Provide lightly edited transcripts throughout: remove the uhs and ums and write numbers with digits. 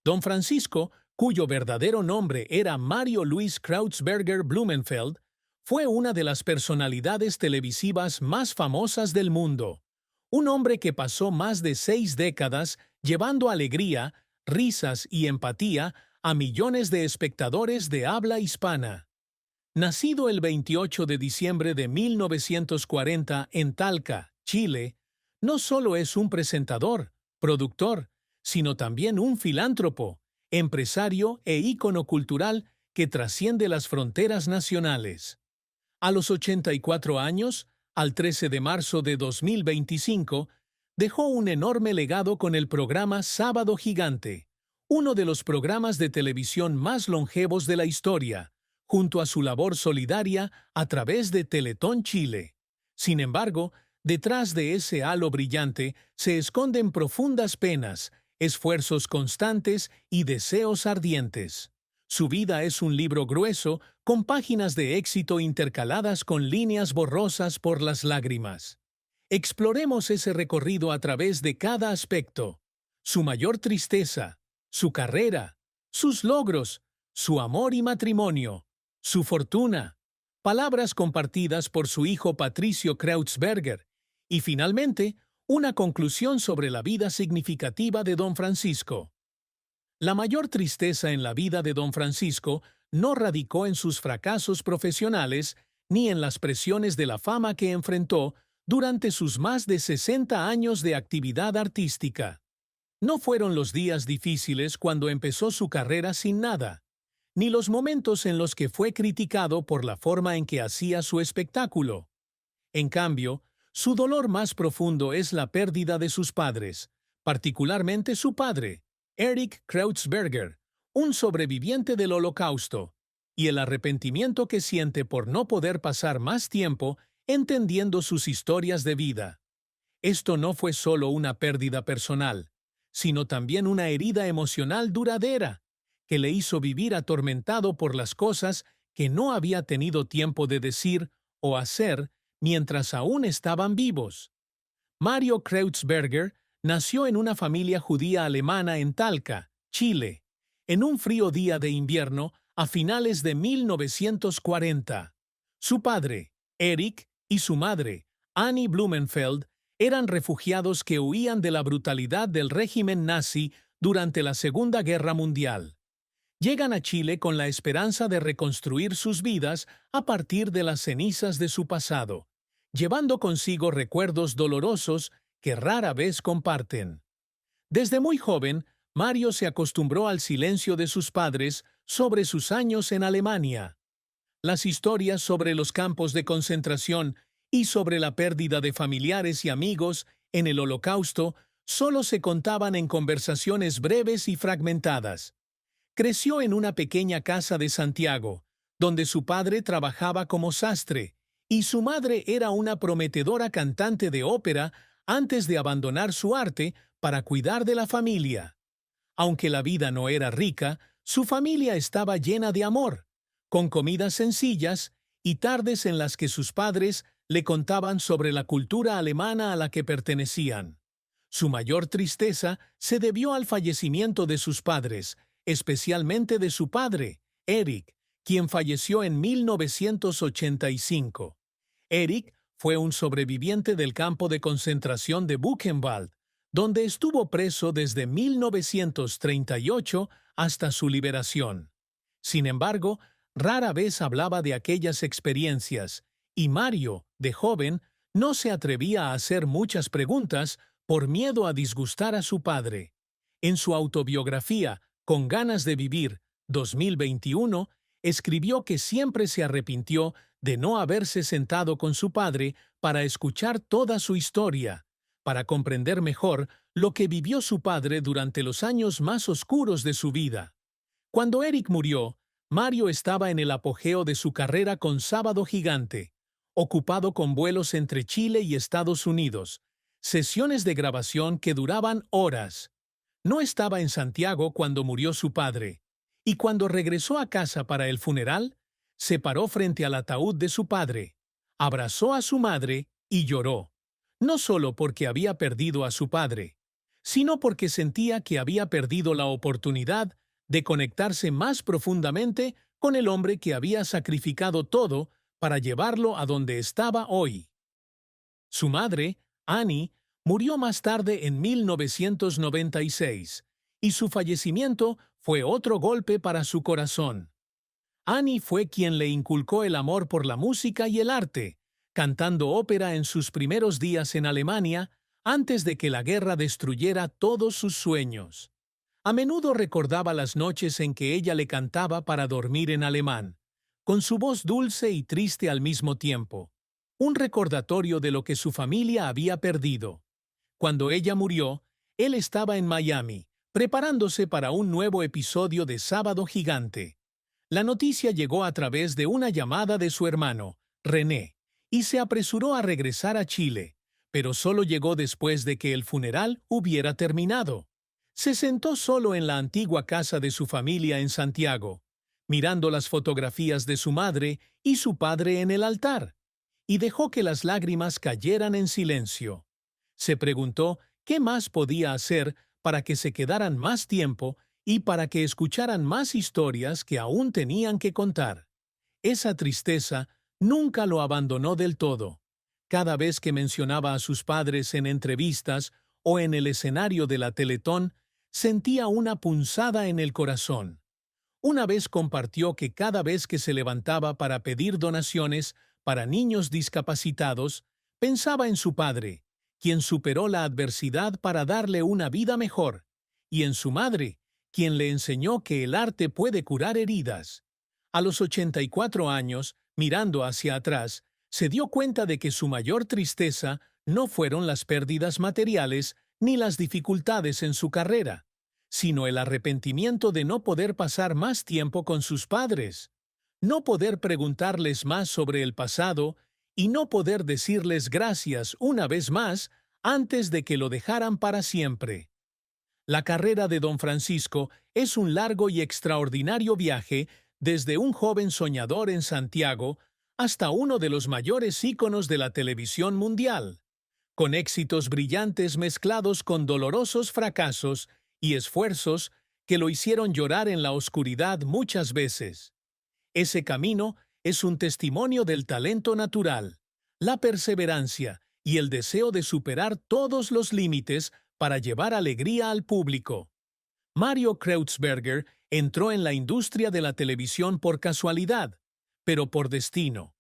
Don Francisco, cuyo verdadero nombre era Mario Luis Krautsberger Blumenfeld, fue una de las personalidades televisivas más famosas del mundo. Un hombre que pasó más de 6 décadas llevando alegría, risas y empatía a millones de espectadores de habla hispana. Nacido el 28 de diciembre de 1940 en Talca, Chile, no solo es un presentador, productor, sino también un filántropo, empresario e ícono cultural que trasciende las fronteras nacionales. A los 84 años, al 13 de marzo de 2025, dejó un enorme legado con el programa Sábado Gigante, uno de los programas de televisión más longevos de la historia, junto a su labor solidaria a través de Teletón Chile. Sin embargo, detrás de ese halo brillante se esconden profundas penas, esfuerzos constantes y deseos ardientes. Su vida es un libro grueso, con páginas de éxito intercaladas con líneas borrosas por las lágrimas. Exploremos ese recorrido a través de cada aspecto: su mayor tristeza, su carrera, sus logros, su amor y matrimonio, su fortuna, palabras compartidas por su hijo Patricio Krautsberger, y finalmente, una conclusión sobre la vida significativa de Don Francisco. La mayor tristeza en la vida de Don Francisco no radicó en sus fracasos profesionales ni en las presiones de la fama que enfrentó durante sus más de 60 años de actividad artística. No fueron los días difíciles cuando empezó su carrera sin nada, ni los momentos en los que fue criticado por la forma en que hacía su espectáculo. En cambio, su dolor más profundo es la pérdida de sus padres, particularmente su padre, Erich Krautsberger, un sobreviviente del Holocausto, y el arrepentimiento que siente por no poder pasar más tiempo entendiendo sus historias de vida. Esto no fue solo una pérdida personal, sino también una herida emocional duradera, que le hizo vivir atormentado por las cosas que no había tenido tiempo de decir o hacer mientras aún estaban vivos. Mario Krautsberger nació en una familia judía alemana en Talca, Chile, en un frío día de invierno a finales de 1940. Su padre, Erich, y su madre, Annie Blumenfeld, eran refugiados que huían de la brutalidad del régimen nazi durante la Segunda Guerra Mundial. Llegan a Chile con la esperanza de reconstruir sus vidas a partir de las cenizas de su pasado, llevando consigo recuerdos dolorosos que rara vez comparten. Desde muy joven, Mario se acostumbró al silencio de sus padres sobre sus años en Alemania. Las historias sobre los campos de concentración y sobre la pérdida de familiares y amigos en el Holocausto solo se contaban en conversaciones breves y fragmentadas. Creció en una pequeña casa de Santiago, donde su padre trabajaba como sastre y su madre era una prometedora cantante de ópera antes de abandonar su arte para cuidar de la familia. Aunque la vida no era rica, su familia estaba llena de amor, con comidas sencillas y tardes en las que sus padres le contaban sobre la cultura alemana a la que pertenecían. Su mayor tristeza se debió al fallecimiento de sus padres, especialmente de su padre, Erich, quien falleció en 1985. Erich fue un sobreviviente del campo de concentración de Buchenwald, donde estuvo preso desde 1938 hasta su liberación. Sin embargo, rara vez hablaba de aquellas experiencias, y Mario, de joven, no se atrevía a hacer muchas preguntas por miedo a disgustar a su padre. En su autobiografía, Con ganas de vivir, 2021, escribió que siempre se arrepintió de no haberse sentado con su padre para escuchar toda su historia, para comprender mejor lo que vivió su padre durante los años más oscuros de su vida. Cuando Erich murió, Mario estaba en el apogeo de su carrera con Sábado Gigante, ocupado con vuelos entre Chile y Estados Unidos, sesiones de grabación que duraban horas. No estaba en Santiago cuando murió su padre, y cuando regresó a casa para el funeral, se paró frente al ataúd de su padre, abrazó a su madre y lloró, no solo porque había perdido a su padre, sino porque sentía que había perdido la oportunidad de conectarse más profundamente con el hombre que había sacrificado todo para llevarlo a donde estaba hoy. Su madre, Annie, murió más tarde en 1996, y su fallecimiento fue otro golpe para su corazón. Annie fue quien le inculcó el amor por la música y el arte, cantando ópera en sus primeros días en Alemania, antes de que la guerra destruyera todos sus sueños. A menudo recordaba las noches en que ella le cantaba para dormir en alemán, con su voz dulce y triste al mismo tiempo, un recordatorio de lo que su familia había perdido. Cuando ella murió, él estaba en Miami, preparándose para un nuevo episodio de Sábado Gigante. La noticia llegó a través de una llamada de su hermano, René, y se apresuró a regresar a Chile, pero solo llegó después de que el funeral hubiera terminado. Se sentó solo en la antigua casa de su familia en Santiago, mirando las fotografías de su madre y su padre en el altar, y dejó que las lágrimas cayeran en silencio. Se preguntó qué más podía hacer para que se quedaran más tiempo y para que escucharan más historias que aún tenían que contar. Esa tristeza nunca lo abandonó del todo. Cada vez que mencionaba a sus padres en entrevistas o en el escenario de la Teletón, sentía una punzada en el corazón. Una vez compartió que cada vez que se levantaba para pedir donaciones para niños discapacitados, pensaba en su padre, quien superó la adversidad para darle una vida mejor, y en su madre, quien le enseñó que el arte puede curar heridas. A los 84 años, mirando hacia atrás, se dio cuenta de que su mayor tristeza no fueron las pérdidas materiales ni las dificultades en su carrera, sino el arrepentimiento de no poder pasar más tiempo con sus padres, no poder preguntarles más sobre el pasado y no poder decirles gracias una vez más antes de que lo dejaran para siempre. La carrera de Don Francisco es un largo y extraordinario viaje desde un joven soñador en Santiago hasta uno de los mayores íconos de la televisión mundial, con éxitos brillantes mezclados con dolorosos fracasos y esfuerzos que lo hicieron llorar en la oscuridad muchas veces. Ese camino es un testimonio del talento natural, la perseverancia y el deseo de superar todos los límites para llevar alegría al público. Mario Kreutzberger entró en la industria de la televisión por casualidad, pero por destino.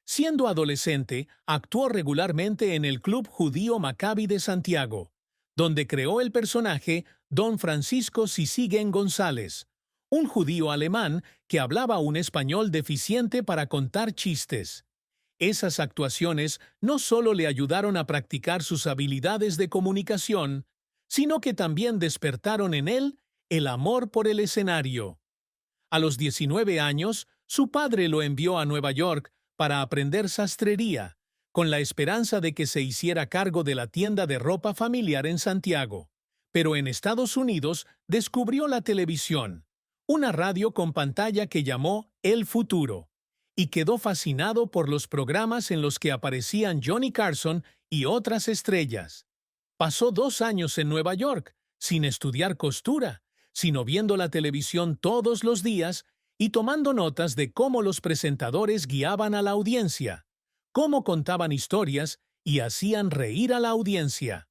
Siendo adolescente, actuó regularmente en el Club Judío Maccabi de Santiago, donde creó el personaje Don Francisco Sisigen González, un judío alemán que hablaba un español deficiente para contar chistes. Esas actuaciones no solo le ayudaron a practicar sus habilidades de comunicación, sino que también despertaron en él el amor por el escenario. A los 19 años, su padre lo envió a Nueva York para aprender sastrería, con la esperanza de que se hiciera cargo de la tienda de ropa familiar en Santiago. Pero en Estados Unidos descubrió la televisión, una radio con pantalla que llamó El Futuro, y quedó fascinado por los programas en los que aparecían Johnny Carson y otras estrellas. Pasó 2 años en Nueva York, sin estudiar costura, sino viendo la televisión todos los días y tomando notas de cómo los presentadores guiaban a la audiencia, cómo contaban historias y hacían reír a la audiencia.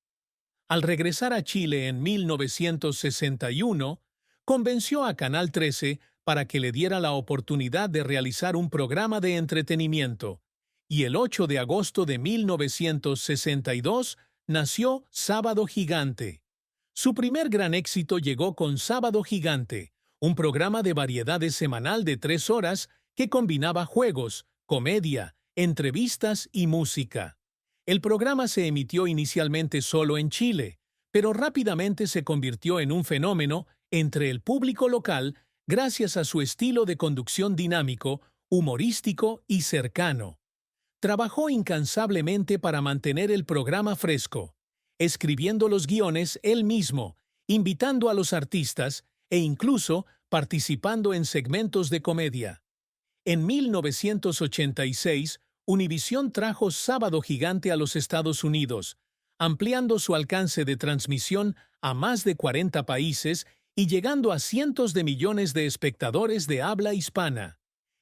Al regresar a Chile en 1961, convenció a Canal 13 para que le diera la oportunidad de realizar un programa de entretenimiento, y el 8 de agosto de 1962 nació Sábado Gigante. Su primer gran éxito llegó con Sábado Gigante, un programa de variedades semanal de 3 horas que combinaba juegos, comedia, entrevistas y música. El programa se emitió inicialmente solo en Chile, pero rápidamente se convirtió en un fenómeno entre el público local gracias a su estilo de conducción dinámico, humorístico y cercano. Trabajó incansablemente para mantener el programa fresco, escribiendo los guiones él mismo, invitando a los artistas e incluso participando en segmentos de comedia. En 1986, Univisión trajo Sábado Gigante a los Estados Unidos, ampliando su alcance de transmisión a más de 40 países y llegando a cientos de millones de espectadores de habla hispana.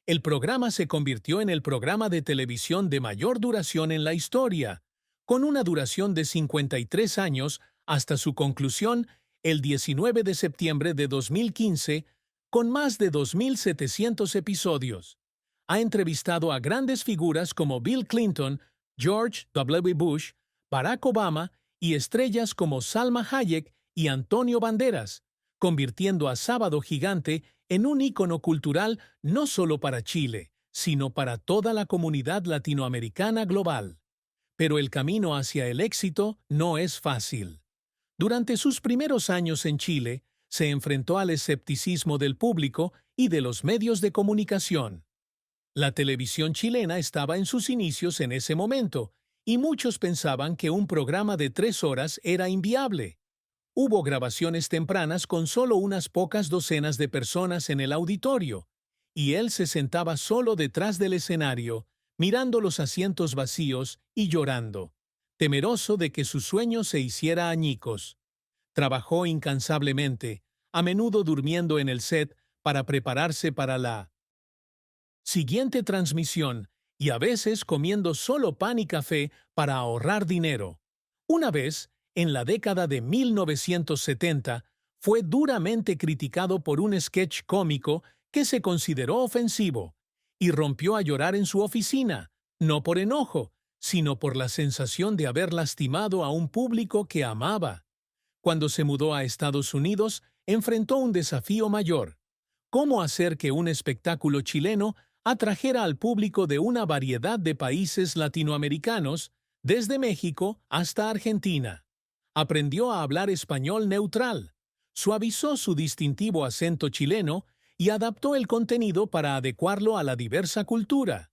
El programa se convirtió en el programa de televisión de mayor duración en la historia, con una duración de 53 años hasta su conclusión el 19 de septiembre de 2015, con más de 2.700 episodios. Ha entrevistado a grandes figuras como Bill Clinton, George W. Bush, Barack Obama y estrellas como Salma Hayek y Antonio Banderas, convirtiendo a Sábado Gigante en un ícono cultural no solo para Chile, sino para toda la comunidad latinoamericana global. Pero el camino hacia el éxito no es fácil. Durante sus primeros años en Chile, se enfrentó al escepticismo del público y de los medios de comunicación. La televisión chilena estaba en sus inicios en ese momento, y muchos pensaban que un programa de 3 horas era inviable. Hubo grabaciones tempranas con solo unas pocas docenas de personas en el auditorio, y él se sentaba solo detrás del escenario, mirando los asientos vacíos y llorando, temeroso de que su sueño se hiciera añicos. Trabajó incansablemente, a menudo durmiendo en el set para prepararse para la siguiente transmisión y a veces comiendo solo pan y café para ahorrar dinero. Una vez, en la década de 1970, fue duramente criticado por un sketch cómico que se consideró ofensivo y rompió a llorar en su oficina, no por enojo, sino por la sensación de haber lastimado a un público que amaba. Cuando se mudó a Estados Unidos, enfrentó un desafío mayor: cómo hacer que un espectáculo chileno atrajera al público de una variedad de países latinoamericanos, desde México hasta Argentina. Aprendió a hablar español neutral, suavizó su distintivo acento chileno y adaptó el contenido para adecuarlo a la diversa cultura.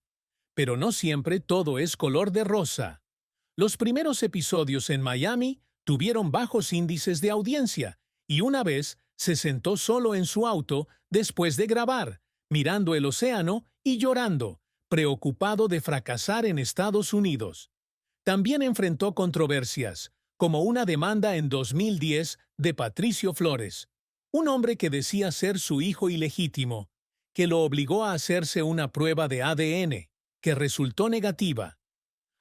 Pero no siempre todo es color de rosa. Los primeros episodios en Miami tuvieron bajos índices de audiencia, y una vez se sentó solo en su auto después de grabar, mirando el océano y llorando, preocupado de fracasar en Estados Unidos. También enfrentó controversias, como una demanda en 2010 de Patricio Flores, un hombre que decía ser su hijo ilegítimo, que lo obligó a hacerse una prueba de ADN, que resultó negativa.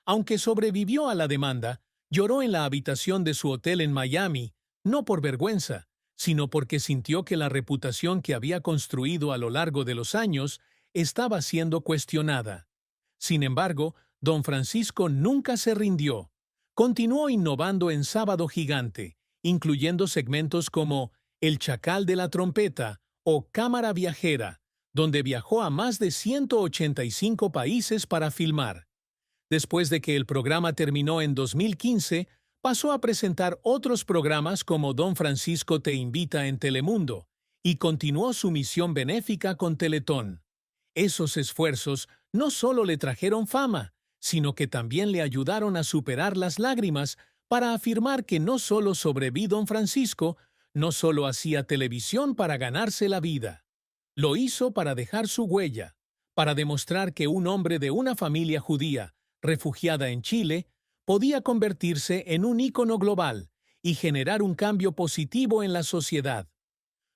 Aunque sobrevivió a la demanda, lloró en la habitación de su hotel en Miami, no por vergüenza, sino porque sintió que la reputación que había construido a lo largo de los años estaba siendo cuestionada. Sin embargo, don Francisco nunca se rindió. Continuó innovando en Sábado Gigante, incluyendo segmentos como El Chacal de la Trompeta o Cámara Viajera, donde viajó a más de 185 países para filmar. Después de que el programa terminó en 2015, pasó a presentar otros programas como Don Francisco Te Invita en Telemundo, y continuó su misión benéfica con Teletón. Esos esfuerzos no solo le trajeron fama, sino que también le ayudaron a superar las lágrimas para afirmar que no solo sobrevivió Don Francisco, no solo hacía televisión para ganarse la vida. Lo hizo para dejar su huella, para demostrar que un hombre de una familia judía, refugiada en Chile, podía convertirse en un ícono global y generar un cambio positivo en la sociedad.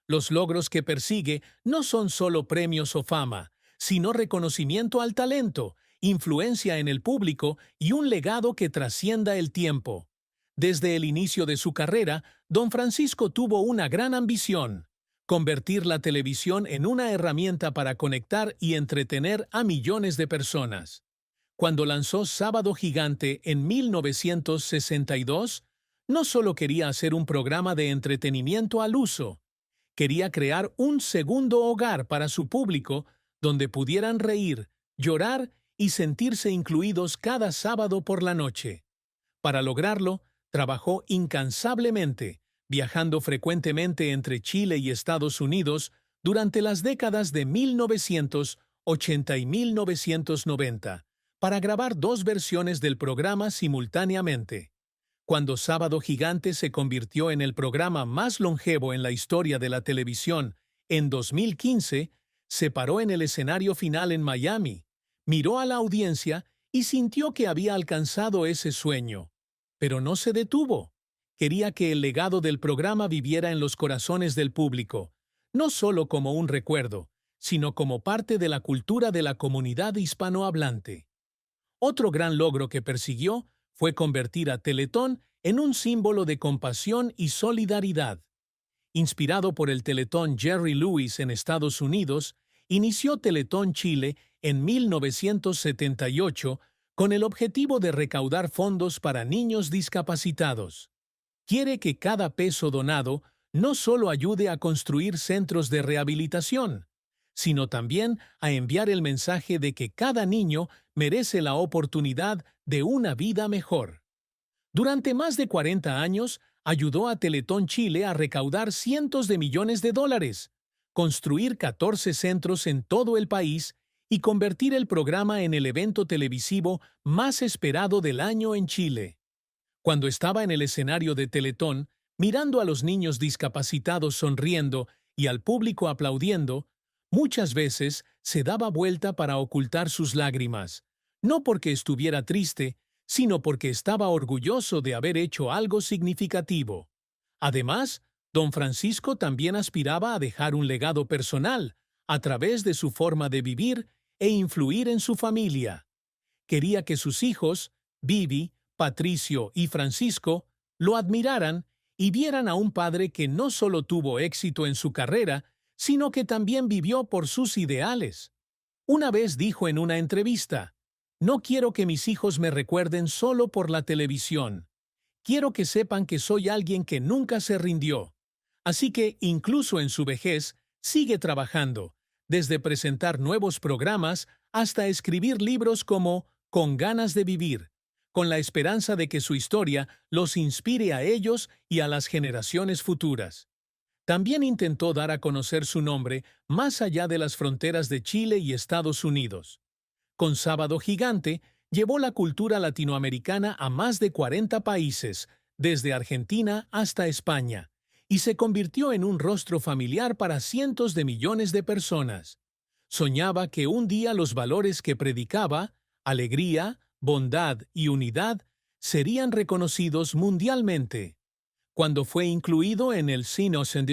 Los logros que persigue no son solo premios o fama, sino reconocimiento al talento, influencia en el público y un legado que trascienda el tiempo. Desde el inicio de su carrera, don Francisco tuvo una gran ambición: convertir la televisión en una herramienta para conectar y entretener a millones de personas. Cuando lanzó Sábado Gigante en 1962, no solo quería hacer un programa de entretenimiento al uso, quería crear un segundo hogar para su público donde pudieran reír, llorar y sentirse incluidos cada sábado por la noche. Para lograrlo, trabajó incansablemente, viajando frecuentemente entre Chile y Estados Unidos durante las décadas de 1980 y 1990, para grabar 2 versiones del programa simultáneamente. Cuando Sábado Gigante se convirtió en el programa más longevo en la historia de la televisión, en 2015, se paró en el escenario final en Miami, miró a la audiencia y sintió que había alcanzado ese sueño. Pero no se detuvo. Quería que el legado del programa viviera en los corazones del público, no solo como un recuerdo, sino como parte de la cultura de la comunidad hispanohablante. Otro gran logro que persiguió fue convertir a Teletón en un símbolo de compasión y solidaridad. Inspirado por el Teletón Jerry Lewis en Estados Unidos, inició Teletón Chile en 1978 con el objetivo de recaudar fondos para niños discapacitados. Quiere que cada peso donado no solo ayude a construir centros de rehabilitación, sino también a enviar el mensaje de que cada niño merece la oportunidad de una vida mejor. Durante más de 40 años, ayudó a Teletón Chile a recaudar cientos de millones de dólares, construir 14 centros en todo el país y convertir el programa en el evento televisivo más esperado del año en Chile. Cuando estaba en el escenario de Teletón, mirando a los niños discapacitados sonriendo y al público aplaudiendo, muchas veces se daba vuelta para ocultar sus lágrimas, no porque estuviera triste, sino porque estaba orgulloso de haber hecho algo significativo. Además, don Francisco también aspiraba a dejar un legado personal, a través de su forma de vivir e influir en su familia. Quería que sus hijos, Vivi, Patricio y Francisco, lo admiraran y vieran a un padre que no solo tuvo éxito en su carrera, sino que también vivió por sus ideales. Una vez dijo en una entrevista: "No quiero que mis hijos me recuerden solo por la televisión. Quiero que sepan que soy alguien que nunca se rindió". Así que, incluso en su vejez, sigue trabajando, desde presentar nuevos programas hasta escribir libros como Con ganas de vivir, con la esperanza de que su historia los inspire a ellos y a las generaciones futuras. También intentó dar a conocer su nombre más allá de las fronteras de Chile y Estados Unidos. Con Sábado Gigante, llevó la cultura latinoamericana a más de 40 países, desde Argentina hasta España, y se convirtió en un rostro familiar para cientos de millones de personas. Soñaba que un día los valores que predicaba, alegría, bondad y unidad, serían reconocidos mundialmente. Cuando fue incluido en el Signos en